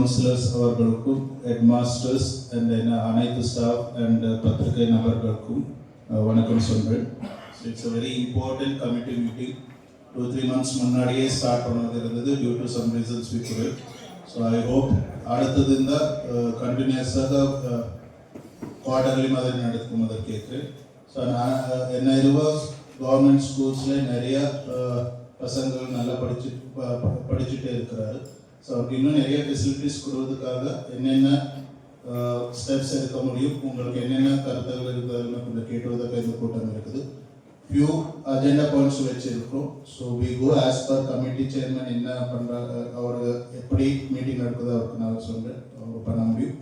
Counsellors அவர்களுக்கும், head masters and அனைத்து staff and பத்திரிகை நபர்களுக்கும் வணக்கம் சொல்கிறேன். It's a very important committee meeting. 2-3 months முன்னாடியே ஸ்டார்ட் பண்ணது இருந்தது. Due to some reasons we couldn't. So I hope அடுத்தது இந்த கண்டினியூஸாக குவார்டர்லி மாதிரி நடக்கும் அதை கேட்குறேன். ஸோ நான் என்ன கவர்மெண்ட் ஸ்கூல்ஸில் நிறைய பசங்கள் நல்லா படிச்சுட்டே இருக்கிறாரு. ஸோ அவருக்கு இன்னும் நிறைய ஃபெசிலிட்டிஸ் கொடுவதுக்காக என்னென்ன ஸ்டெப்ஸ் எடுக்க முடியும், உங்களுக்கு என்னென்ன கருத்துகள் இருக்குதுன்னு கொஞ்சம் கேட்டுவதற்காக இந்த கூட்டம் இருக்குது. ஃபியூ அஜெண்டா பாயிண்ட்ஸ் வச்சுருக்கோம். So we go as per committee chairman என்ன பண்ணுறாங்க, அவர் எப்படி மீட்டிங் நடக்குது அவருக்கு நான் சொல்கிறேன், அவர் பண்ண முடியும்.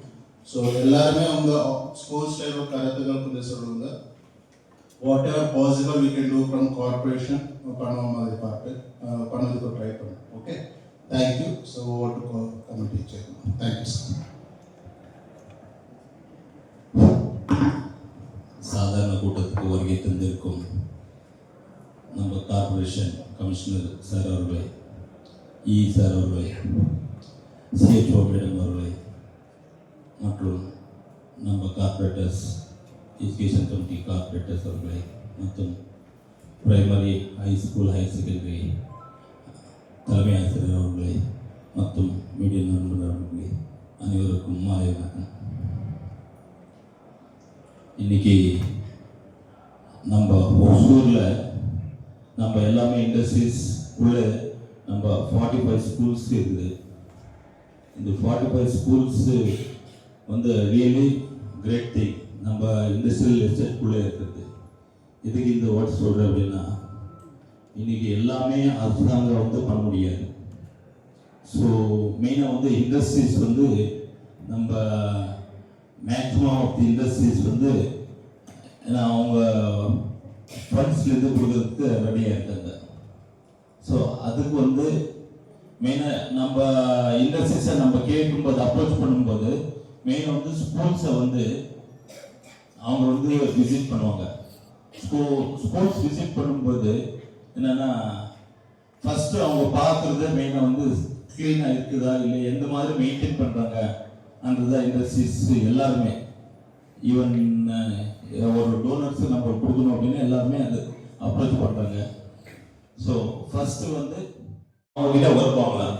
ஸோ எல்லாருமே அவங்க ஸ்கூல்ஸில் இருக்கிற கருத்துக்கள் கொஞ்சம் சொல்லுங்க. Whatever possible we can do from corporation பண்ணுவோம், அதை பார்த்து பண்ணதுக்கு ட்ரை பண்ணுவோம். Okay, thank you. So over to committee chairman. Thank you sir. சாதாரண கூட்டத்துக்கு வருகை தந்திருக்கும் நம்ம கார்பரேஷன் கமிஷனர் சார் அவர்களே, சார் அவர்களே, சிஹெச்ஓ மேடம் அவர்களே, மற்றும் நம்ம கார்பரேட்டர்ஸ், எஜுகேஷன் கமிட்டி கார்பரேட்டர்ஸ் அவர்களே, மற்றும் primary, high school, higher secondary தலைமை ஆசிரியர் அவர்களே, மற்றும் மீடியா நண்பர் அவர்களே, அனைவருக்கும் மாலை வணக்கம். இன்றைக்கி நம்ம ஒசூரில் நம்ம எல்லாமே இண்டஸ்ட்ரீஸ் உள்ள நம்ம 45 ஸ்கூல்ஸ் இருக்குது. இந்த 45 ஸ்கூல்ஸு வந்து ரியலி கிரேட் திங் நம்ம இண்டஸ்ட்ரியல் எஸ்டேட்குள்ளே இருக்கிறது. இதுக்கு இந்த வேர்ட் சொல்கிறேன் அப்படின்னா, இன்றைக்கி எல்லாமே அரசாங்கம் வந்து பண்ண முடியாது. ஸோ மெயினாக வந்து இண்டஸ்ட்ரீஸ் வந்து நம்ம மேக்ஸிமம் ஆஃப் தி இண்டஸ்ட்ரீஸ் வந்து அவங்க ஃபண்ட்ஸ்லேருந்து கொடுக்கறதுக்கு ரெடியாக இருக்காங்க. ஸோ அதுக்கு வந்து மெயினாக நம்ம இண்டஸ்ட்ரீஸை நம்ம கேட்கும்போது, அப்ரோச் பண்ணும்போது மெயினாக வந்து ஸ்கூல்ஸை வந்து அவங்க வந்து விசிட் பண்ணுவாங்க. ஸ்கூல்ஸ் விசிட் பண்ணும்போது என்னென்னா, ஃபஸ்ட்டு அவங்க பார்க்குறது மெயினாக வந்து க்ளீனாக இருக்குதா, இல்லை எந்த மாதிரி மெயின்டைன் பண்ணுறாங்க அந்ததான் இண்டஸ்ட்ரீஸ் எல்லாருமே. ஈவன் ஒரு டோனர்ஸ் நம்ம கொடுக்கணும் அப்படின்னு எல்லாருமே அது அப்ரோச் பண்ணுறாங்க. ஸோ ஃபஸ்ட்டு வந்து அவங்ககிட்ட ஒர்க் வாங்கலாம்.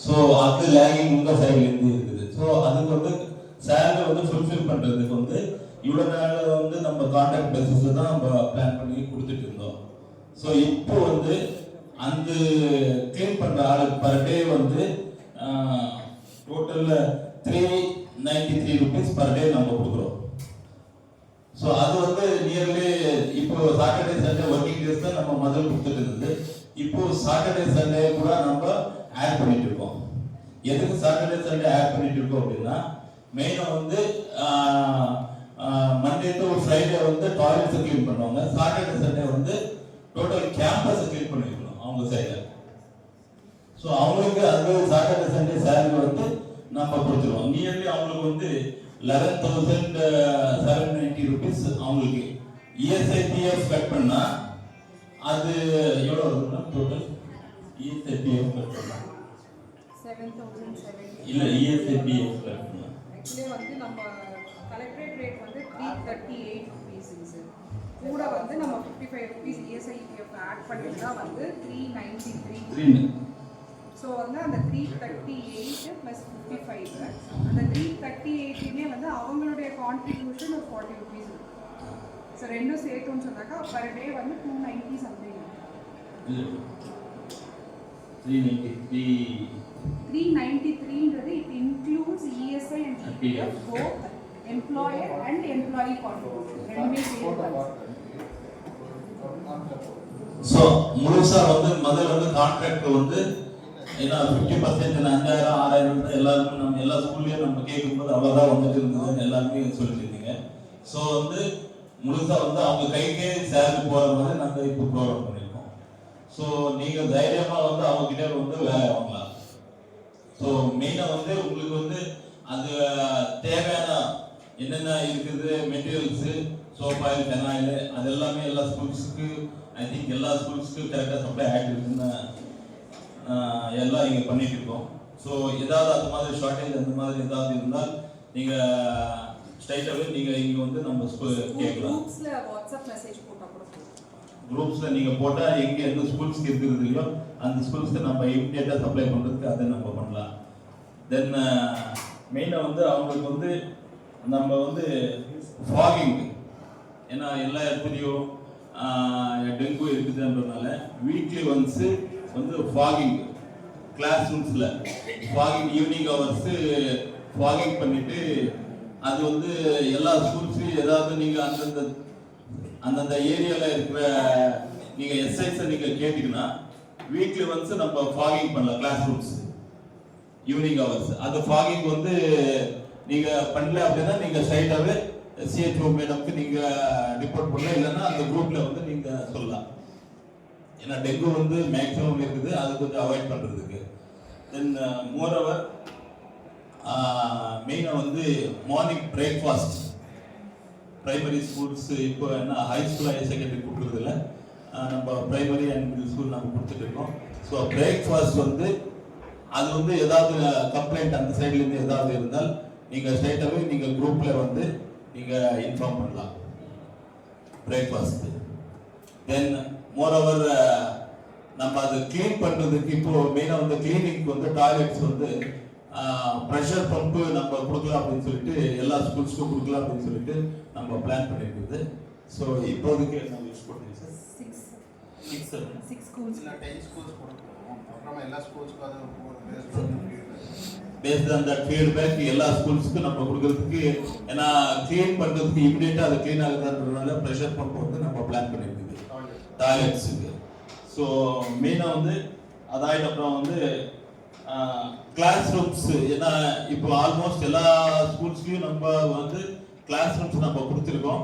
ஸோ அது லேகிங் உங்கள் சைட்லேருந்து இருக்குது. ஸோ அதுக்கு வந்து சேலரி வந்து ஃபுல்ஃபில் பண்ணுறதுக்கு வந்து இவ்வளோ நாள் வந்து நம்ம கான்ட்ராக்ட் பேசிஸில் தான் நம்ம பிளான் பண்ணி கொடுத்துட்டு இருந்தோம். ஸோ இப்போ வந்து அந்த க்ளீன் பண்ணுற ஆளுக்கு பர் டே வந்து டோட்டலில் 393 rupees பர் டே நம்ம கொடுக்குறோம். ஸோ அது வந்து நியர்லி இப்போ சாட்டர்டே சண்டே ஒர்க்கிங் டேஸ் தான் நம்ம முதல்ல கொடுத்துட்டு இருந்தது. இப்போ சாட்டர்டே சண்டே கூட நம்ம ஆட் பண்ணிட்டு இருக்கோம். எதுக்கு சாட்டர்டே சண்டே ஆட் பண்ணிட்டு இருக்கோம் அப்படின்னா, மெயினாக வந்து மண்டே டு ஃப்ரைடே வந்து டாய்லெட்ஸை க்ளீன் பண்ணுவாங்க. சாட்டர்டே சண்டே வந்து டோட்டல் கேம்பஸை க்ளீன் பண்ணிருக்கணும் அவங்க சைடில். ஸோ அவங்களுக்கு அது சாட்டர்டே சண்டே சேலரி வந்து நம்ம கொடுத்துருவோம். நியர்லி அவங்களுக்கு வந்து 11,790 rupees அவங்களுக்கு இஎஸ்ஐபிஎஃப் கட் பண்ணா அது எவ்வளோ வருதுன்னா டோட்டல் இஎஸ்ஐபிஎஃப் கட் பண்ணா 7,700 இல்லை இஎஸ்ஐபிஎஃப் கட் பண்ணா ஆக்சுவலி வந்து நம்ம கலெக்டரேட் ரேட் வந்து 338 rupees சார். கூட வந்து நம்ம 55 rupees இஎஸ்ஐபிஎஃப் ஆட் பண்ணிட்டா வந்து 393. ஸோ வந்து அந்த 338 + 55 அந்த 338மே வந்து அவங்களுடைய கான்ட்ரிபியூஷன் ஒரு 40 rupees. ஸோ ரெண்டும் சேர்த்துன்னு சொன்னாக்கா பர் டே வந்து 290 சம்திங். 393ன்றது it includes ESI and GPF both employer and employee contribution ரெண்டுமே சேர்த்து. ஸோ முழுசா வந்து முதல்ல வந்து கான்ட்ராக்ட் வந்து ஏன்னா 50% 5,000 6,000 எல்லாருமே நம்ம எல்லா ஸ்கூல்லையும் நம்ம கேட்கும்போது அவ்வளோதான் வந்துட்டு இருந்ததுன்னு எல்லாருமே சொல்லிட்டு இருந்தீங்க. ஸோ வந்து முழுசா வந்து அவங்க கைக்கே சேலரி போகிற மாதிரி நாங்கள் இப்போ ப்ரோக்ராம் பண்ணியிருக்கோம். ஸோ நீங்கள் தைரியமாக வந்து அவங்ககிட்ட வந்து வேலை வாங்கலாம். ஸோ மெயினாக வந்து உங்களுக்கு வந்து அது தேவையான என்னென்ன இருக்குது மெட்டீரியல்ஸு, சோப் ஆயில், ஃபெனாயில், அது எல்லாமே எல்லா ஸ்கூல்ஸுக்கு ஐ திங்க் எல்லா ஸ்கூல்ஸுக்கும் கரெக்டாக சப்ளை ஆகிட்டு இருக்குன்னு எல்லாம் இங்கே பண்ணிட்டு இருக்கோம். ஸோ ஏதாவது அந்த மாதிரி ஷார்ட்டேஜ் அந்த மாதிரி ஏதாவது இருந்தால் நீங்கள் ஸ்ட்ரைட்டாகவே நீங்கள் இங்கே வந்து நம்ம கேட்கலாம். குரூப்ஸ்ல வாட்ஸ்அப் மெசேஜ் போட்டா கூட குரூப்ஸில் நீங்கள் போட்டால் எங்கே எந்த ஸ்கூல்ஸ்க்கு இருக்கிறது இல்லையோ அந்த ஸ்கூல்ஸ்க்கு நம்ம இமிடியேட்டாக சப்ளை பண்ணுறதுக்கு அதை நம்ம பண்ணலாம். தென் மெயினாக வந்து அவங்களுக்கு வந்து நம்ம வந்து ஃபாகிங், ஏன்னா எல்லா இடத்துலையும் டெங்கு இருக்குதுன்றதுனால வீக்லி ஒன்ஸு வந்து ஃபாகிங் கிளாஸ் ரூம்ஸில் ஃபாகிங் ஈவினிங் ஹவர்ஸு ஃபாகிங் பண்ணிவிட்டு அது வந்து எல்லா ஸ்கூல்ஸ்லையும் ஏதாவது நீங்கள் அந்தந்த ஏரியாவில் இருக்கிற நீங்கள் எஸ்ஐஸை நீங்கள் கேட்டிங்கன்னா வீக்லி ஒன்ஸ் நம்ம ஃபாகிங் பண்ணலாம் கிளாஸ் ரூம்ஸ் ஈவினிங் ஹவர்ஸ். அது ஃபாகிங் வந்து நீங்கள் பண்ணல அப்படின்னா நீங்கள் ஸ்ட்ரைட்டாகவே சிஹெச்ஓ மேடம்க்கு நீங்கள் ரிப்போர்ட் பண்ணலாம், இல்லைன்னா அந்த குரூப்பில் வந்து நீங்கள் சொல்லலாம். ஏன்னா டெங்கு வந்து மேக்ஸிமம் இருக்குது, அது கொஞ்சம் அவாய்ட் பண்ணுறதுக்கு. தென் மோரோவர் மெயினாக வந்து மார்னிங் பிரேக்ஃபாஸ்ட் பிரைமரி ஸ்கூல்ஸ் இப்போ என்ன ஹை ஸ்கூல் ஹையர் செகண்டரி கொடுக்குறதில்ல, நம்ம பிரைமரி அண்ட் மிடில் ஸ்கூல் நம்ம கொடுத்துட்டு இருக்கோம். ஸோ பிரேக்ஃபாஸ்ட் வந்து அது வந்து ஏதாவது கம்ப்ளைண்ட் அந்த சைட்லேருந்து ஏதாவது இருந்தால் நீங்கள் ஸ்ட்ரைட்டாகவே நீங்கள் குரூப்பில் வந்து நீங்கள் இன்ஃபார்ம் பண்ணலாம் பிரேக்ஃபாஸ்ட்டு. தென் மோரோவர் நம்ம அது க்ளீன் பண்ணுறதுக்கு இப்போ மெயினாக வந்து கிளீனிங்க்கு வந்து டாய்லெட்ஸ் வந்து ப்ரெஷர் பம்பு நம்ம கொடுக்கலாம் அப்படின்னு சொல்லிட்டு எல்லா ஸ்கூல்ஸ்க்கும் கொடுக்கலாம் அப்படின்னு சொல்லிட்டு நம்ம பிளான் பண்ணியிருக்குது. ஸோ இப்போதைக்கு நம்ம யூஸ் பண்ணுறீங்க சார் 6 schools இல்ல 10 schools கொடுக்கிறோம். அப்புறமா எல்லா ஸ்கூல்ஸ்க்கும் அது பேஸ்ட் ஆன் தட் ஃபீட்பேக் எல்லா ஸ்கூல்ஸ்க்கும் நம்ம கொடுக்கறதுக்கு, ஏன்னா க்ளீன் பண்ணுறதுக்கு இமிடியேட்டாக அது க்ளீன் ஆகுதுன்றதுனால ப்ரெஷர் பம்ப் வந்து நம்ம பிளான் பண்ணியிருக்குது டாய்லெட்ஸுக்கு. ஸோ மெயினாக வந்து அதாயிட்டு அப்புறம் வந்து கிளாஸ் ரூம்ஸ், ஏன்னா இப்போ ஆல்மோஸ்ட் எல்லா ஸ்கூல்ஸ்லையும் நம்ம வந்து கிளாஸ் ரூம்ஸ் நம்ம கொடுத்துருக்கோம்.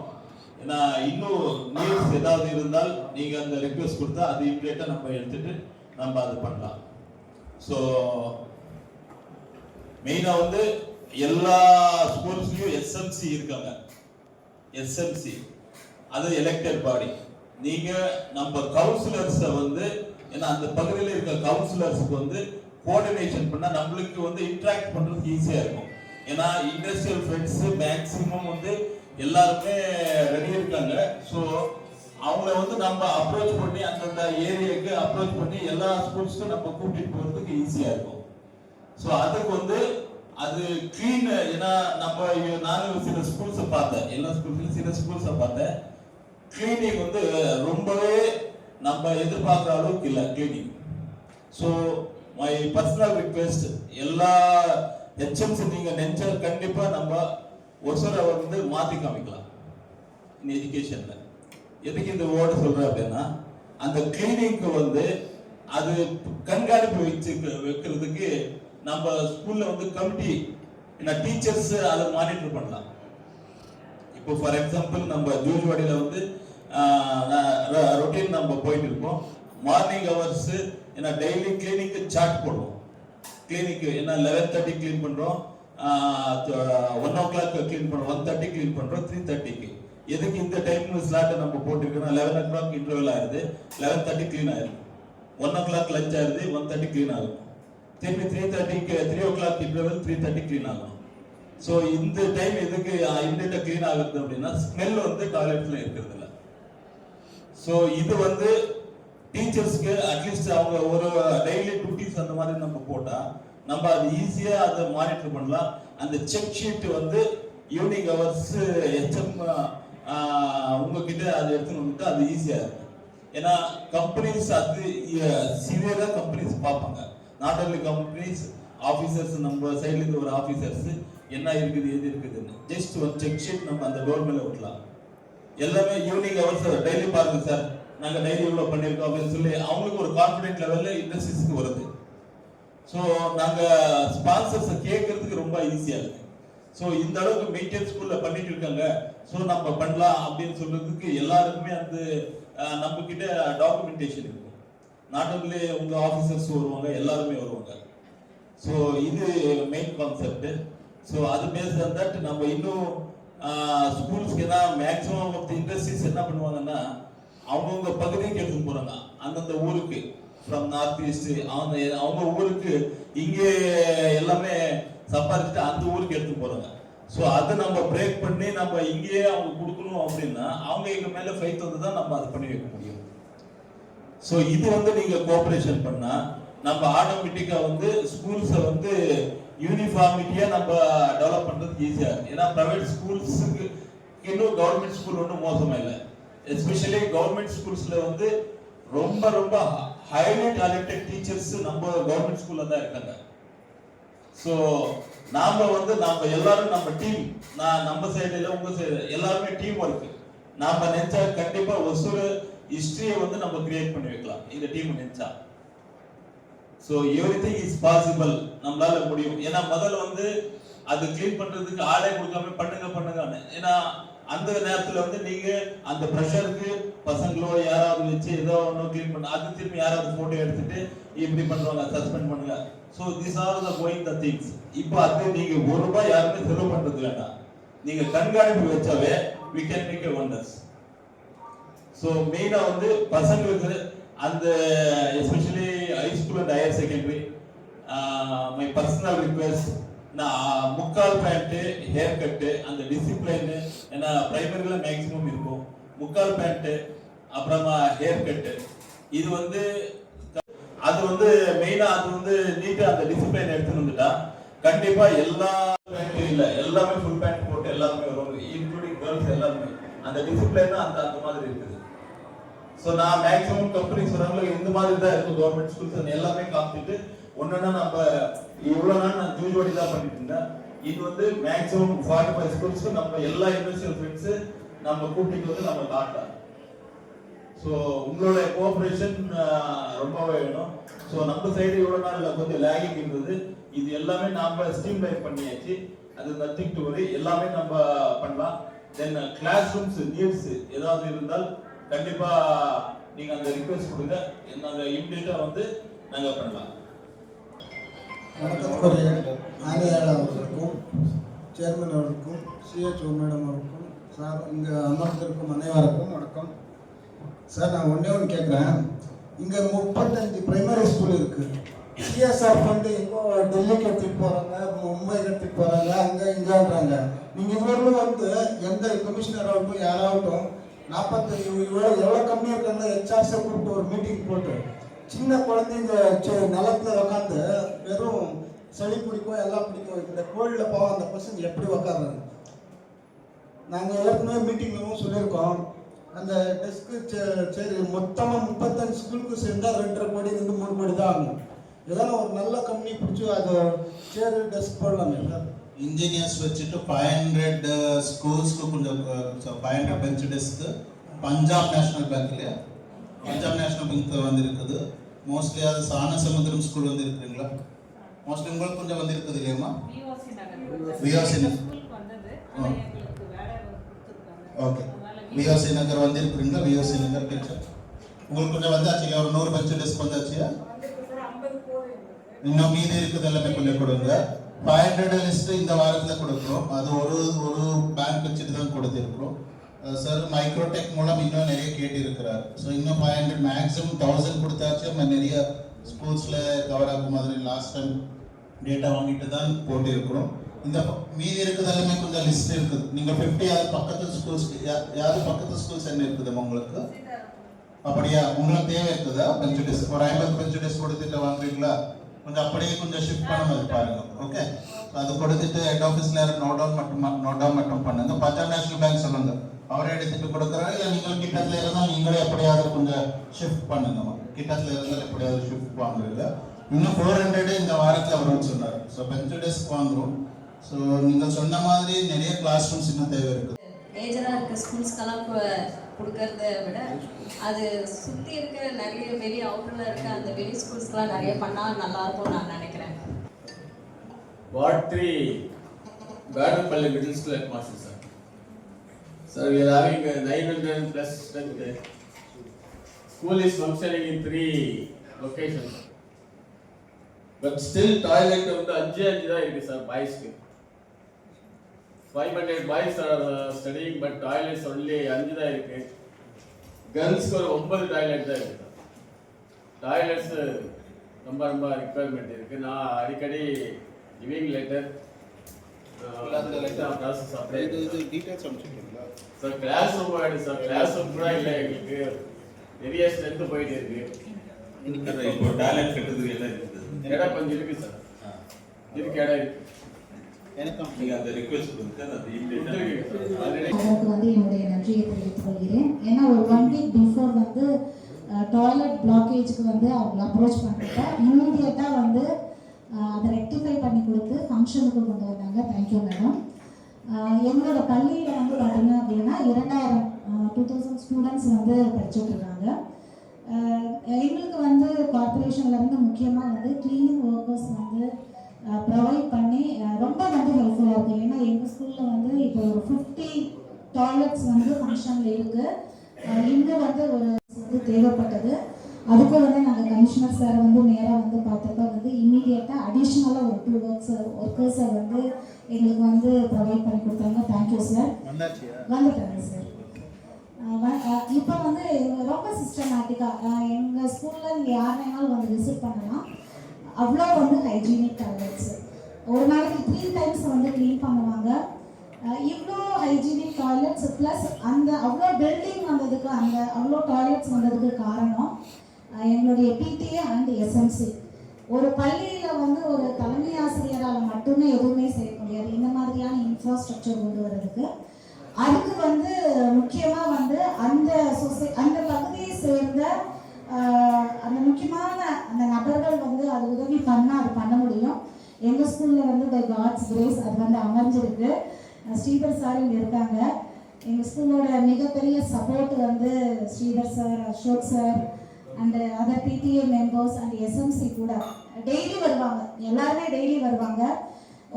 ஏன்னா இன்னும் நீட்ஸ் ஏதாவது இருந்தால் நீங்கள் அந்த ரிக்வெஸ்ட் கொடுத்தா அது இமிடியேட்டாக நம்ம எடுத்துட்டு நம்ம அது பண்ணலாம். ஸோ மெயினாக வந்து எல்லா ஸ்கூல்ஸ்லையும் எஸ்எம்சி இருக்காங்க. எஸ்எம்சி அது எலெக்டட் பாடி. நீங்கள் நம்ம கவுன்சிலர்ஸை வந்து, ஏன்னா அந்த பகுதியில் இருக்க கவுன்சிலர்ஸுக்கு வந்து கோஆர்டினேஷன் பண்ணால் நம்மளுக்கு வந்து இன்ட்ராக்ட் பண்ணுறதுக்கு ஈஸியாக இருக்கும். ஏன்னா இண்டஸ்ட்ரியல் ஃப்ரெண்ட்ஸு மேக்ஸிமம் வந்து எல்லாருமே ரெடி இருக்காங்க. ஸோ அவங்கள வந்து நம்ம அப்ரோச் பண்ணி அந்தந்த ஏரியாவுக்கு அப்ரோச் பண்ணி எல்லா ஸ்கூல்ஸ்க்கும் நம்ம கூட்டிகிட்டு போகிறதுக்கு ஈஸியாக இருக்கும். ஸோ அதுக்கு வந்து அது க்ளீன், ஏன்னா நம்ம நானும் சில ஸ்கூல்ஸை பார்த்தேன், எல்லா ஸ்கூல்ஸ்லையும் சில ஸ்கூல்ஸை பார்த்தேன். கிளீனிங் வந்து ரொம்பவே நம்ம எதிர்பார்க்குற அளவுக்கு இல்லை cleaning. So my personal request, எல்லா ஹெச்எம்சி நீங்கள் நினைச்சா கண்டிப்பாக நம்ம ஒசரை வந்து மாற்றி காமிக்கலாம் இந்த எஜுகேஷனில். எதுக்கு இந்த வேர்டு சொல்கிறேன் அப்படின்னா, அந்த கிளீனிங்க்கு வந்து அது கண்காணிப்பு வைக்கிறதுக்கு நம்ம ஸ்கூலில் வந்து கமிட்டி, ஏன்னா டீச்சர்ஸ் அதை மானிட்டர் பண்ணலாம். இப்போ ஃபார் எக்ஸாம்பிள் நம்ம ஜூஜ்வாடியில் வந்து ரொட்டீன் நம்ம போயிட்டு இருக்கோம். மார்னிங் ஹவர்ஸ் ஏன்னா டெய்லி கிளீனிக்கு சார்ட் போடுவோம். கிளீனிக்கு ஏன்னா 11:30 க்ளீன் பண்ணுறோம், 1 o'clock க்ளீன் பண்ணுறோம், 1:30 க்ளீன் பண்ணுறோம், 3:30க்கு. எதுக்கு இந்த டைம் ஸ்லாட்டை நம்ம போட்டுருக்கோம்? 11 o'clock இன்டர்வல் ஆயிடுது, 11:30 க்ளீன் ஆயிடுது, 1 o'clock லஞ்ச் ஆயிடுது, 1:30 க்ளீன் ஆகும், திரும்பி 3:30க்கு 3 o'clock இன்டர்வல் 3:30 க்ளீன் ஆகும். ஸோ இந்த டைம் எதுக்கு இமிடியேட்டாக க்ளீன் ஆகுது அப்படின்னா ஸ்மெல் வந்து டாய்லெட்ஸில் இருக்கிறது இல்லை. ஸோ இது வந்து டீச்சர்ஸ்க்கு அட்லீஸ்ட் அவங்க ஒரு டெய்லி டியூட்டிஸ் அந்த மாதிரி நம்ம போட்டால் நம்ம அது ஈஸியாக அதை மானிட்டர் பண்ணலாம். அந்த செக் ஷீட் வந்து ஈவினிங் ஹவர்ஸ் ஹெச்எம் உங்ககிட்ட அதை எடுத்துன்னு வந்துட்டு அது ஈஸியாக இருக்கும். ஏன்னா கம்பெனிஸ் அது சிவியராக கம்பெனிஸ் பார்ப்பாங்க. நாட் ஓன்லி கம்பெனிஸ், ஆஃபீஸர்ஸ், நம்ம சைட்லேருந்து ஒரு ஆஃபீஸர்ஸ் என்ன இருக்குது எது இருக்குதுன்னு ஜஸ்ட் ஒரு செக் ஷீட் நம்ம அந்த டோர் மேலே விட்டலாம். எல்லாமே ஈவினிங் ஹவர்ஸ் டெய்லி பாருங்க சார், நாங்கள் டெய்லி இவ்வளோ பண்ணியிருக்கோம் அப்படின்னு சொல்லி அவங்களுக்கு ஒரு கான்ஃபிடென்ட் லெவலில் இண்டஸ்ட்ரீஸ்க்கு வருது. ஸோ நாங்கள் ஸ்பான்சர்ஸை கேட்கறதுக்கு ரொம்ப ஈஸியாக இருக்குது. ஸோ இந்த அளவுக்கு மெயின்டைன் ஸ்கூலில் பண்ணிட்டு இருக்காங்க, ஸோ நம்ம பண்ணலாம் அப்படின்னு சொல்றதுக்கு எல்லாருக்குமே அந்த நம்ம கிட்ட டாக்குமெண்டேஷன் இருக்கும். நாட் ஓன்லி உங்கள் ஆஃபீஸர்ஸ் வருவாங்க, எல்லாருமே வருவாங்க. ஸோ இது மெயின் கான்செப்ட். ஸோ அது பேஸ்ட் ஆன் தட் நம்ம இன்னும் ஸ்கூல்ஸ்க்கு ஏன்னா மேக்ஸிமம் ஆஃப் தி இண்டஸ்ட்ரீஸ் என்ன பண்ணுவாங்கன்னா அவங்கவுங்க பகுதிக்கு எடுத்துன்னு போகிறாங்க, அந்தந்த ஊருக்கு. ஃப்ரம் நார்த் ஈஸ்ட் அவங்க ஊருக்கு இங்கே எல்லாமே சம்பாதிச்சுட்டு அந்த ஊருக்கு எடுத்து போறாங்க. ஸோ அதை நம்ம பிரேக் பண்ணி நம்ம இங்கேயே அவங்க கொடுக்கணும் அப்படின்னா அவங்க எங்க மேல ஃபைட் வந்து தான் நம்ம அதை பண்ணி வைக்க முடியும். ஸோ இது வந்து நீங்க கோஆபரேஷன் பண்ணா நம்ம ஆட்டோமேட்டிக்கா வந்து ஸ்கூல்ஸை வந்து யூனிஃபார்மிட்டியா நம்ம டெவலப் பண்றது ஈஸியா இருக்கு. ஏன்னா பிரைவேட் ஸ்கூல்ஸுக்கு இன்னும் கவர்மெண்ட் ஸ்கூல் ஒன்றும் மோசமா இல்லை. எஸ்பெஷலி கவர்மெண்ட் ஸ்கூல்ஸ்ல வந்து ரொம்ப ரொம்ப ஹைலி டேலண்டட் டீச்சர்ஸ் நம்ம கவர்மெண்ட் ஸ்கூல்ல தான் இருக்காங்க. ஸோ நாம வந்து நம்ம எல்லாரும் நம்ம டீம், நம்ம சைடுல உங்க சைடு எல்லாருமே டீம் ஒர்க். நாம நினைச்சா கண்டிப்பா ஒசூர் ஹிஸ்டரியை வந்து நம்ம கிரியேட் பண்ணி வைக்கலாம் இந்த டீம் நினைச்சா. ஸோ எவ்ரிதிங் இஸ் பாசிபிள், நம்மளால முடியும். ஏன்னா முதல்ல வந்து அது கிளீன் பண்றதுக்கு ஆளே கொடுக்காம பண்ணுங்க. ஏன்னா அந்த நேரத்துல வந்து நீங்க அந்த ப்ரெஷருக்கு பசங்களோ யாராவது வச்சு ஏதோ ஒன்று கிளீன் பண்ண அது திரும்பி யாராவது போட்டோ எடுத்துட்டு இப்படி பண்றாங்க, சஸ்பெண்ட் பண்ணுங்க. So this R the going the things. இப்போ அது நீங்க ₹1 யாருமே செலவு பண்றது வேண்டாம், நீங்க கண்காணிப்பு வச்சாவே we can make a wonders. So மெயினா வந்து பசங்களுக்கு அந்த especially high school and higher secondary my personal request, நான் முக்கால் பேண்ட்டு ஹேர் கட்டு அந்த டிசிப்ளைன், ஏன்னா பிரைமரியில மேக்சிமம் இருக்கும் முக்கால் பேண்ட்டு அப்புறமா ஹேர் கட்டு, இது வந்து அது வந்து மெயினா அது வந்து நீட்டா அந்த டிசிப்ளைன் எடுத்துட்டு வந்துட்டா கண்டிப்பா எல்லா பேண்ட் இல்ல எல்லாமே ஃபுல் பேண்ட் போட்டு எல்லாமே வரும், இன்க்ளூடிங் கேர்ள்ஸ் எல்லாமே அந்த டிசிப்ளைன் அந்த மாதிரி இருக்குது. ஸோ நான் மேக்ஸிமம் கம்பெனிஸ் வராங்களோ இந்த மாதிரி தான் இருக்கும் கவர்மெண்ட் ஸ்கூல்ஸ் எல்லாமே காமிச்சிட்டு ஒன்னொன்னா நம்ம இவ்வளவு நாள் நான் ஜூஜோடி தான் பண்ணிட்டு இருந்தேன். இது வந்து மேக்ஸிமம் 45 ஸ்கூல்ஸ் நம்ம எல்லா யூனிவர்சிட்டி ஃப்ரெண்ட்ஸ் நம்ம கூட்டிட்டு வந்து நம்ம காட்டலாம். ஸோ உங்களோட கோஆபரேஷன் ரொம்பவே வேணும். ஸோ நம்ம சைடு இவ்வளவு நாள் கொஞ்சம் லேகிங் இருந்தது, இது எல்லாமே நாம ஸ்ட்ரீம் லைன் பண்ணியாச்சு. அது நத்திங் டு வரி, எல்லாமே நம்ம பண்ணலாம். தென் கிளாஸ் ரூம்ஸ் நீட்ஸ் ஏதாவது இருந்தால் கண்டிப்பா நீங்க அந்த ரிக்வெஸ்ட் கொடுங்க, நாங்க இமிடியேட்டா வந்து நாங்க பண்ணலாம். வணக்கத்துக்குரிய ஆணையாளர் அவர்களுக்கும் சேர்மன் அவர்களுக்கும் சிஹெச்ஓ மேடம் அவருக்கும் சார் இங்கே அமர்ந்திருக்கும் அனைவருக்கும் வணக்கம். சார் நான் ஒன்றே ஒன்று கேட்குறேன், இங்கே 35 பிரைமரி ஸ்கூல் இருக்குது. சிஎஸ்ஆர் ஃபண்டு எங்கோ டெல்லிக்கு எடுத்துகிட்டு போகிறாங்க, மும்பைக்கு எடுத்துகிட்டு போகிறாங்க, அங்கே இங்கேன்றாங்க. நீங்கள் இதுவரையிலும் வந்து எந்த கமிஷனர் ஆகட்டும் யாராகட்டும் 45 எவ்வளோ கம்மியாக இருக்காங்க ஹெச்ஆர்ஸை கூப்பிட்டு ஒரு மீட்டிங் போட்டு சின்ன குழந்தைங்க நிலத்துல உட்காந்து வெறும் செடி பிடிக்கும் எல்லாம் பிடிக்கும், இந்த கோழியில் போக அந்த பசங்க எப்படி உக்காடுறாங்க. நாங்கள் ஏற்கனவே மீட்டிங்கவும் சொல்லியிருக்கோம், அந்த டெஸ்க்கு சரி மொத்தமாக 35 ஸ்கூலுக்கு சேர்ந்தால் 2.5 கோடியிலிருந்து 3 கோடி தான் ஆகும். ஏதாவது ஒரு நல்ல கம்பெனி பிடிச்சி அது சேரு டெஸ்க் போடலாமே சார். ఇంజనీర్స్ వచ్చి 500 స్కూల్స్కు కొంచెం 500 பெஞ்ச் டெஸ்க் பஞ்சாப் நேஷனல் பேங்க்ல பஞ்சாப் நேஷனல் பேங்க் வந்திருக்குது. மோஸ்ட்லி அது சானசமுத்திரம் ஸ்கூல் வந்து இருக்குங்களா, மோஸ்ட்லி உங்களுக்கு கொஞ்சம் வந்து இருக்குது இல்லையாமா? விஓசி ஓகே, விஓசி நகர் வந்து இருக்குங்களா? விஓசி நகர் டீச்சர் உங்களுக்கு கொஞ்சம் வந்தாச்சு, ஒரு 100 பெஞ்ச் டெஸ்க் வந்தாச்சு. இன்னும் மீதி இருக்குது எல்லாமே கொஞ்சம் கொடுங்க. 500 லிஸ்ட் இந்த வாரத்தில் கொடுக்குறோம், அது ஒரு பேங்க் வச்சுட்டு தான் கொடுத்துருக்குறோம் சார். மைக்ரோடெக் மூலம் இன்னும் நிறைய கேட்டு இருக்கிறார். ஸோ இன்னும் 500 மேக்ஸிமம் 1000 கொடுத்தாச்சு. நம்ம நிறைய ஸ்கூல்ஸில் கவர் ஆகும் மாதிரி லாஸ்ட் டைம் டேட்டா வாங்கிட்டு தான் போட்டு இருக்கிறோம். இந்த மீதி இருக்குது எல்லாமே கொஞ்சம் லிஸ்ட் இருக்குது. நீங்கள் 50 யாரும் பக்கத்து ஸ்கூல்ஸ் யாரும் பக்கத்து ஸ்கூல்ஸ் என்ன இருக்குதுமா உங்களுக்கு? அப்படியா உங்களுக்கு தேவை இருக்குதா? பெஞ்ச் டெஸ்க் ஒரு 50 பெஞ்ச் டெஸ்க் கொடுத்துட்டு வாங்குறீங்களா? கொஞ்சம் அப்படியே கொஞ்சம் ஷிஃப்ட் பண்ண மாதிரி பாருங்க. ஓகே, அது கொடுத்துட்டு ஹெட் ஆஃபீஸ்ல நோட் டவுன் மட்டும் பண்ணுங்க. பஞ்சாப் நேஷனல் பேங்க் சொல்லுங்க, அவரே எடுத்துட்டு கொடுக்குறாரு. இல்லை நீங்கள் கிட்டத்தில் இருந்தால் நீங்களே எப்படியாவது கொஞ்சம் ஷிஃப்ட் பண்ணுங்க. கிட்டத்தில் இருந்தால் எப்படியாவது ஷிஃப்ட் வாங்குறீங்க. இன்னும் 400 இந்த வாரத்தில் வரும்னு சொன்னார். ஸோ பெஞ்ச் டெஸ்க் வாங்குறோம். ஸோ நீங்கள் சொன்ன மாதிரி நிறைய கிளாஸ் ரூம்ஸ் இன்னும் தேவை இருக்குது. மேஜராக இருக்க ஸ்கூல்ஸ்க்கெல்லாம் கொடுக்கறத விட அது சுற்றி இருக்கிற நிறைய வெளி அவுட்டரில் இருக்க அந்த வெளி ஸ்கூல்ஸ்க்கெலாம் நிறைய பண்ணால் நல்லாயிருக்கும்னு நான் நினைக்கிறேன். Ward 3 Badanpalli Middle School headmaster sir. Sir, we are having 900 plus strength. School is functioning in 3 locations. But still toilet வந்து 5 தான் இருக்கு sir boys க்கு. 500 boys are studying but toilets only 5 தான் இருக்கு. Girls க்கு ஒரு 9 toilet தான் இருக்கு. டாய்லெட்ஸு ரொம்ப ரொம்ப ரிக்குவயர்மெண்ட் இருக்குது. நான் அடிக்கடி leaving letter process apply details அனுப்பிச்சுருக்கீங்களா சார். கிளாஸ் ரூம் ஆகிடுது சார். கிளாஸ் ரூம் கூட இல்லை எங்களுக்கு. நிறைய ஸ்ட்ரென்த்து போயிட்டு இருக்கு. இப்போ டேலண்ட் கட்டுறதுக்கு எல்லாம் இருக்குது. இடம் கொஞ்சம் இருக்குது சார். இருக்கு இடம் இருக்குது. எனக்கு நீங்கள் அந்த ரிக்வெஸ்ட் கொடுத்து அதை கொடுத்துருக்கீங்க சார் ஆல்ரெடி. அவருக்கு வந்து என்னுடைய நன்றியை தெரிவித்துக் கொள்கிறேன். ஏன்னா ஒரு 1 வீக் பிஃபோர் வந்து டாய்லெட் பிளாக்கேஜுக்கு வந்து அவங்க அப்ரோச் பண்ணுறப்ப இம்மீடியட்டாக வந்து அதை ரெக்டிஃபை பண்ணி கொடுத்து ஃபங்க்ஷனுக்கு கொண்டு வந்தாங்க. Thank you madam. எங்களோட பள்ளியில் வந்து பார்த்தீங்க அப்படின்னா 2000 ஸ்டூடெண்ட்ஸ் வந்து படிச்சுட்டு இருக்காங்க. எங்களுக்கு வந்து கார்பரேஷன்லேருந்து முக்கியமாக வந்து க்ளீனிங் ஒர்க்கர்ஸ் வந்து ப்ரொவைட் பண்ணி ரொம்ப வந்து ஹெல்ப்ஃபுல்லாக இருக்குது. ஏன்னா எங்கள் ஸ்கூலில் வந்து இப்போ ஒரு 50 டாய்லெட்ஸ் வந்து ஃபங்க்ஷனில் இருக்குது. இன்னும் வந்து ஒரு வந்து தேவைப்பட்டது. அதுக்கு வந்து நாங்கள் கமிஷனர் சார் வந்து நேராக வந்து பார்த்தப்ப வந்து இம்மீடியட்டாக அடிஷ்னலாக ஒரு 2 ஒர்க்கர்ஸை வந்து எங்களுக்கு வந்து ப்ரொவைட் பண்ணி கொடுத்தாங்க. Thank you sir. வந்துட்டாங்க சார். இப்போ வந்து ரொம்ப சிஸ்டமேட்டிக்காக எங்கள் ஸ்கூலில் நீங்கள் யார் வேணாலும் வந்து விசிட் பண்ணலாம். அவ்வளோ வந்து ஹைஜீனிக் டாய்லெட்ஸு. ஒரு நாளைக்கு 3 டைம்ஸ் வந்து க்ளீன் பண்ணுவாங்க. இவ்வளோ ஹைஜீனிக் டாய்லெட்ஸ் ப்ளஸ் அந்த அவ்வளோ பில்டிங் வந்ததுக்கு அந்த அவ்வளோ டாய்லெட்ஸ் வந்ததுக்கு காரணம் எங்களுடைய பிடிஏ அண்ட் எஸ்எம்சி. ஒரு பள்ளியில் வந்து ஒரு தலைமை ஆசிரியரால் மட்டுமே எதுவுமே செய்ய முடியாது இந்த மாதிரியான இன்ஃப்ராஸ்ட்ரக்சர் கொண்டு வர்றதுக்கு. அதுக்கு வந்து முக்கியமாக வந்து அந்த பகுதியை சேர்ந்த அந்த முக்கியமான அந்த நபர்கள் வந்து அது உதவி பண்ணால் அது பண்ண முடியும். எங்கள் ஸ்கூலில் வந்து பை காட்ஸ் கிரேஸ் அது வந்து அமைஞ்சிருக்கு. ஸ்ரீதர் சார் இங்கே இருக்காங்க. எங்கள் ஸ்கூலோட மிகப்பெரிய சப்போர்ட் வந்து Sridhar sir, Ashok sir and other PTA members and SMC கூட டெய்லி வருவாங்க. எல்லாருமே டெய்லி வருவாங்க.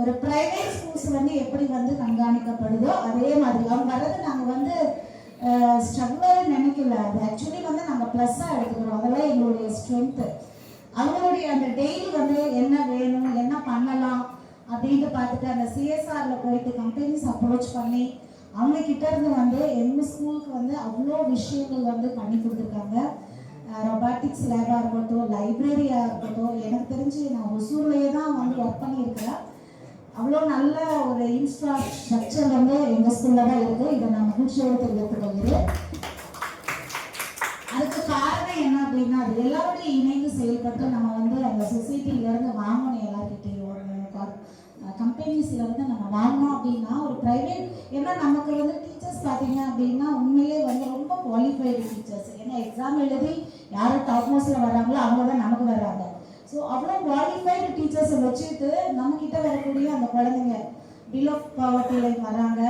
ஒரு ப்ரைவேட் ஸ்கூல்ஸ் வந்து எப்படி வந்து கண்காணிக்கப்படுதோ அதே மாதிரி அவங்க வர்றது நாங்கள் வந்து ஸ்ட்ரகிளாக நினைக்கல. அது ஆக்சுவலி வந்து நாங்கள் ப்ளஸ்ஸாக எடுத்துக்கிறோம். அதெல்லாம் எங்களுடைய ஸ்ட்ரென்த்து. அவங்களுடைய அந்த டெய்லி வந்து என்ன வேணும் என்ன பண்ணலாம் அப்படின்ட்டு பார்த்துட்டு அந்த சிஎஸ்ஆரில் போயிட்டு கம்பெனிஸ் அப்ரோச் பண்ணி அவங்க கிட்ட இருந்து வந்து எங்கள் ஸ்கூலுக்கு வந்து அவ்வளோ விஷயங்கள் வந்து பண்ணி கொடுத்துருக்காங்க. ரொபாட்டிக்ஸ் லேபாக இருக்கட்டும், லைப்ரரியாக இருக்கட்டும். எனக்கு தெரிஞ்சு நான் ஒசூர்லேயே தான் வந்து ஒர்க் பண்ணியிருக்கேன். அவ்வளோ நல்ல ஒரு இன்ஃப்ராஸ்ட்ரக்சர் வந்து எங்கள் ஸ்கூலில் தான் இருக்குது. இதை நான் மகிழ்ச்சியோடு தெரிவித்துக் கொள்கிறேன். அதுக்கு காரணம் என்ன அப்படின்னா அது எல்லாரோடையும் இணைந்து செயல்பட்டு நம்ம வந்து அந்த சொசைட்டிலேருந்து வாங்கணும். எல்லார்கிட்டையும் கம்பெனிஸ்லேருந்து நம்ம வாங்கணும் அப்படின்னா ஒரு ப்ரைவேட். ஏன்னா நமக்கு வந்து டீச்சர்ஸ் பார்த்தீங்க அப்படின்னா உண்மையிலே வந்து ரொம்ப குவாலிஃபைடு டீச்சர்ஸ். ஏன்னா எக்ஸாம் எழுதி யாரும் டாப் மோஸ்ட்டில் வராங்களோ அவங்க தான் நமக்கு வர்றாங்க. ஸோ அவ்வளோ குவாலிஃபைடு டீச்சர்ஸை வச்சுட்டு நம்மக்கிட்ட வரக்கூடிய அந்த குழந்தைங்க பிலோ பாவர்ட்டி லைன் வராங்க.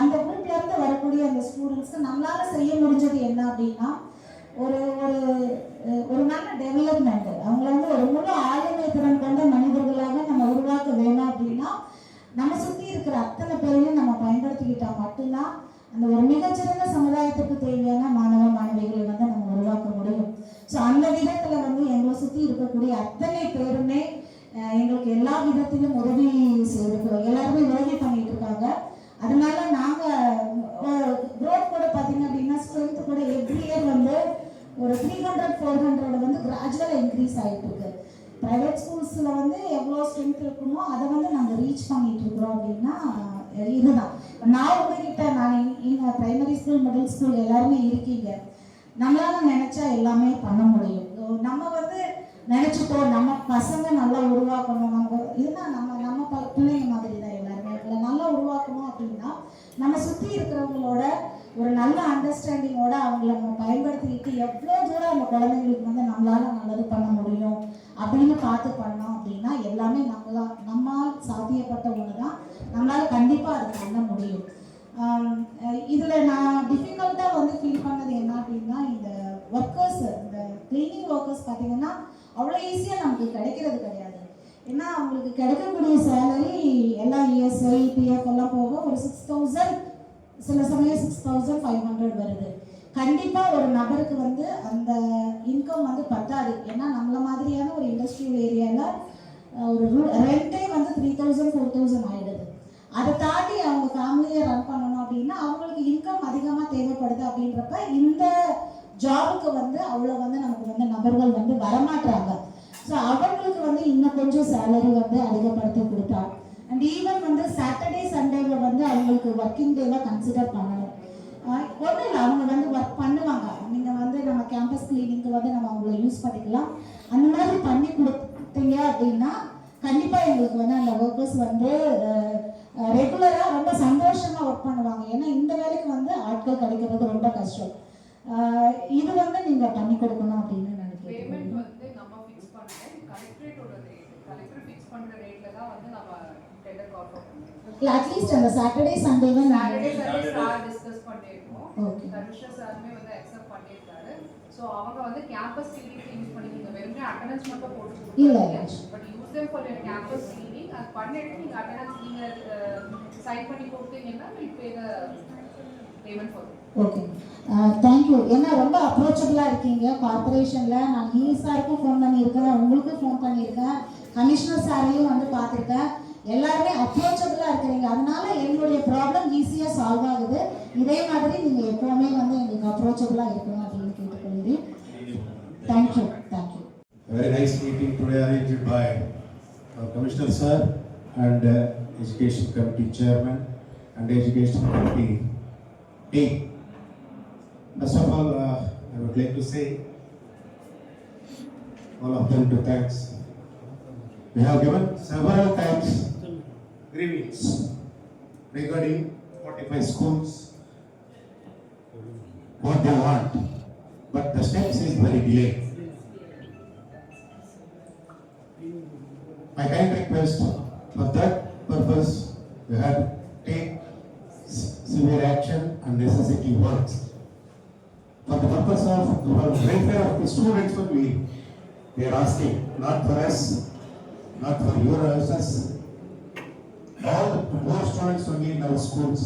அந்த குரூப்லேருந்து வரக்கூடிய அந்த ஸ்டூடெண்ட்ஸ்க்கு நம்மளால் செய்ய முடிஞ்சது என்ன அப்படின்னா ஒரு ஒரு ஒரு நல்ல டெவலப்மெண்ட். அவங்கள வந்து ஒரு முழு ஆளுமை திறன் கொண்ட மனிதர்களாக நம்ம உருவாக்க வேணும் அப்படின்னா நம்ம சுற்றி இருக்கிற அத்தனை பேரையும் நம்ம பயன்படுத்திக்கிட்டால் மட்டும்தான் அந்த ஒரு மிகச்சிறந்த சமுதாயத்துக்கு தேவையான மாணவ மாணவிகளை வந்து நம்ம உருவாக்க முடியும். ஸோ அந்த விதத்தில் வந்து எங்களை சுற்றி இருக்கக்கூடிய அத்தனை பேருமே எங்களுக்கு எல்லா விதத்திலும் உதவி செய்திருக்கிறோம். எல்லாருமே உதவி பண்ணிட்டு இருக்காங்க. அதனால நாங்கள் க்ரோத் கூட பார்த்தீங்க அப்படின்னா ஸ்ட்ரென்த் கூட எவ்ரி இயர் வந்து ஒரு 300-400 வந்து கிராஜுவலாக இன்க்ரீஸ் ஆகிட்டு இருக்கு. ப்ரைவேட் ஸ்கூல்ஸில் வந்து எவ்வளோ ஸ்ட்ரென்த் இருக்குமோ அதை வந்து நாங்கள் ரீச் பண்ணிட்டு இருக்கிறோம். அப்படின்னா இதுதான் நான் உங்ககிட்ட இங்கே ப்ரைமரி ஸ்கூல், மிடில் ஸ்கூல் எல்லாருமே இருக்கீங்க. நம்மளால நினைச்சா எல்லாமே பண்ண முடியும். நம்ம வந்து நினைச்சிட்டோம் நம்ம பசங்க நல்லா உருவாக்கணும், நம்ம இதுதான் நம்ம பிள்ளைங்க மாதிரி தான் எல்லாருமே. இதில் நல்லா உருவாக்கணும் அப்படின்னா நம்ம சுற்றி இருக்கிறவங்களோட ஒரு நல்ல அண்டர்ஸ்டாண்டிங்கோட அவங்கள நம்ம பயன்படுத்திக்கிட்டு எவ்வளோ தூரம் அந்த குழந்தைங்களுக்கு வந்து நம்மளால நல்லது பண்ண முடியும் அப்படின்னு பார்த்து பண்ணோம் அப்படின்னா எல்லாமே நம்மால் சாத்தியப்பட்ட ஒன்று தான். நம்மளால கண்டிப்பாக அதை பண்ண முடியும். இதில் நான் டிஃபிகல்ட்டாக வந்து ஃபீல் பண்ணது என்ன அப்படின்னா இந்த ஒர்க்கர்ஸ், இந்த க்ளீனிங் ஒர்க்கர்ஸ் பார்த்தீங்கன்னா அவ்வளோ ஈஸியாக நமக்கு கிடைக்கிறது கிடையாது. ஏன்னா அவங்களுக்கு கிடைக்கக்கூடிய சேலரி எல்லாம் இஎஸ்ஐ பிஎஃப் எல்லாம் போக ஒரு 6,000, சில சமயம் 6,500 வருது. கண்டிப்பாக ஒரு நபருக்கு வந்து அந்த இன்கம் வந்து பத்தாது. ஏன்னா நம்மள மாதிரியான ஒரு இண்டஸ்ட்ரியல் ஏரியாவில் ஒரு ரெண்டே வந்து 3,000-4,000 ஆகிடுது. அதை தாண்டி அவங்க ஃபேமிலியை ரன் பண்ணணும் அப்படின்னா அவங்களுக்கு இன்கம் அதிகமாக தேவைப்படுது. அப்படின்றப்ப இந்த ஜாபுக்கு வந்து அவ்வளோ வந்து நமக்கு வந்து நபர்கள் வந்து வரமாட்டாங்க. ஸோ அவங்களுக்கு வந்து இன்னும் கொஞ்சம் சேலரி வந்து அதிகப்படுத்தி கொடுத்தா அண்ட் ஈவன் வந்து சாட்டர்டே சண்டேவில் வந்து அவங்களுக்கு ஒர்க்கிங் டேவாக கன்சிடர் பண்ணணும். ஒன்றும் இல்லை, அவங்க வந்து ஒர்க் பண்ணுவாங்க. நீங்கள் வந்து நம்ம கேம்பஸ் கிளீனிங்க்கு வந்து நம்ம அவங்கள யூஸ் பண்ணிக்கலாம். அந்த மாதிரி பண்ணி கொடுத்தீங்க அப்படின்னா கண்டிப்பாக எங்களுக்கு வந்து அந்த ஒர்க்கர்ஸ் வந்து ரெகுலராக ரொம்ப சந்தோஷமாக ஒர்க் பண்ணுவாங்க. ஏன்னா இந்த வேலைக்கு வந்து ஆட்கள் கிடைக்கிறது ரொம்ப கஷ்டம். இது வந்து நீங்கள் பண்ணி கொடுக்கணும் அப்படின்னு நினைக்கிறேன். பேமெண்ட் வந்து நம்ம ஃபிக்ஸ் பண்ணுறோம். கலெக்டரேட்டோட ரேட், கலெக்டர் ஃபிக்ஸ் பண்ணுற ரேட்டில் தான் வந்து நம்ம டெண்டர் கால் பண்ணுவோம். இல்லை அட்லீஸ்ட் அந்த சாட்டர்டே சண்டேவே சாட்டர்டே சார் டிஸ்கஸ் பண்ணியிருக்கோம். ஓகே. கமிஷனர் சாருமே வந்து அக்செப்ட் பண்ணியிருக்காரு. ஸோ அவங்க வந்து கேம்பஸ் கிளீனிங் யூஸ் பண்ணிக்கிங்க. வெறும் அட்டண்டன்ஸ் மட்டும் போட்டு இல்லை. But use them for your campus cleaning. அது பண்ணிட்டு நீங்கள் அட்டண்டன்ஸ் நீங்கள் சைன் பண்ணி கொடுத்தீங்கன்னா will pay the payment for. Okay, thank you. ஏன்னா ரொம்ப அப்ரோச்சபிளாக இருக்கீங்க கார்பரேஷனில். நான் சாருக்கும் ஃபோன் பண்ணியிருக்கேன், உங்களுக்கும் ஃபோன் பண்ணியிருக்கேன், கமிஷனர் சாரையும் வந்து பார்த்துருக்கேன். எல்லாருமே அப்ரோச்சபிளாக இருக்கிறீங்க. அதனால எங்களுடைய ப்ராப்ளம் ஈஸியாக சால்வ் ஆகுது. இதே மாதிரி நீங்கள் எப்போவுமே வந்து எங்களுக்கு அப்ரோச்சபிளாக இருக்கணும் அப்படின்னு கேட்டுக்கொள்கிறேன். Thank you. Thank you. Very nice meeting today arranged by Commissioner Sir and Education Committee Chairman and Education Committee team. First of all, I would like to say all of them to thanks. We have given several times grievance regarding 45 schools, what they want, but the steps is very delayed. My kind request, for that purpose, we have to take severe action and necessity works. For the purpose of the welfare of the students only, we are asking, not for us, not for your us, all the more students only in our schools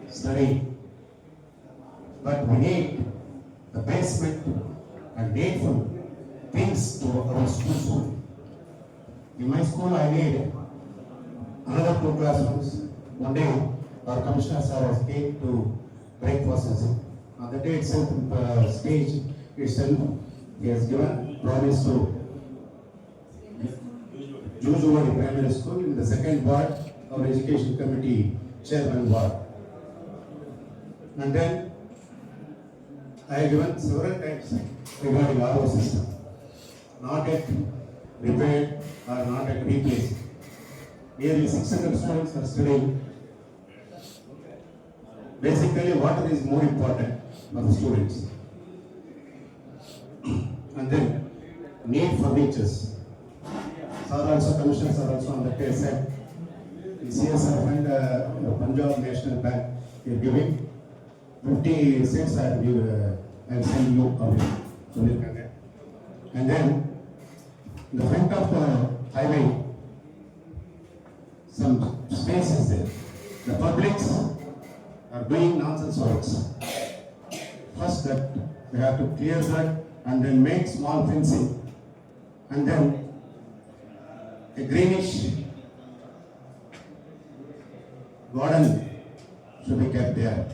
study. But we need the basement and needful things to our schools. In my school, I need another 2 classrooms. One day, our commissioner sir has came to breakfast. On the day itself, stage itself, he has given promise to Jujuvadi Primary School in the second ward, our education committee chairman ward. And then I have given several times regarding RO system, not yet repaired or not yet replaced. Nearly 600 students are studying. Basically, water is more important for the students. And then need furnitures. Sir also, commissioners are also on the case side. The CSR fund, Punjab National Bank, they are giving 50 cents. I will send you away. And then in the front of the highway, some space is there. The publics are doing nonsense works. First, that we have to clear that and then make small fencing, and then a greenish garden should be kept there.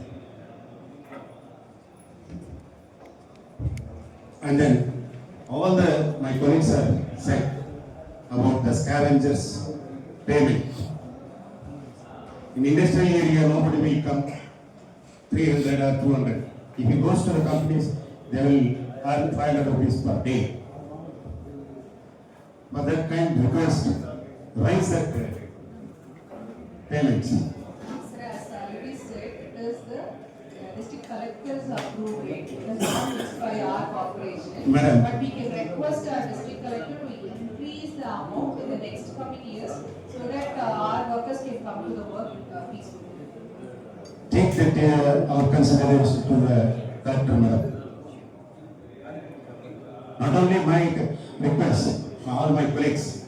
And then all my colleagues have said about the scavengers payment. In industrial area, nobody will come 300 or 200. If he goes to the companies, they will earn 500 rupees per day. But that kind request, raise that payments. Sir, as already said, it is the district collector's approved rate. It is not fixed by our corporation. Madam. But we can request our district collector to increase the amount in the next coming years so that our workers can come to the work peacefully. Take that our consideration to the collector, madam. Not only my request, all my colleagues,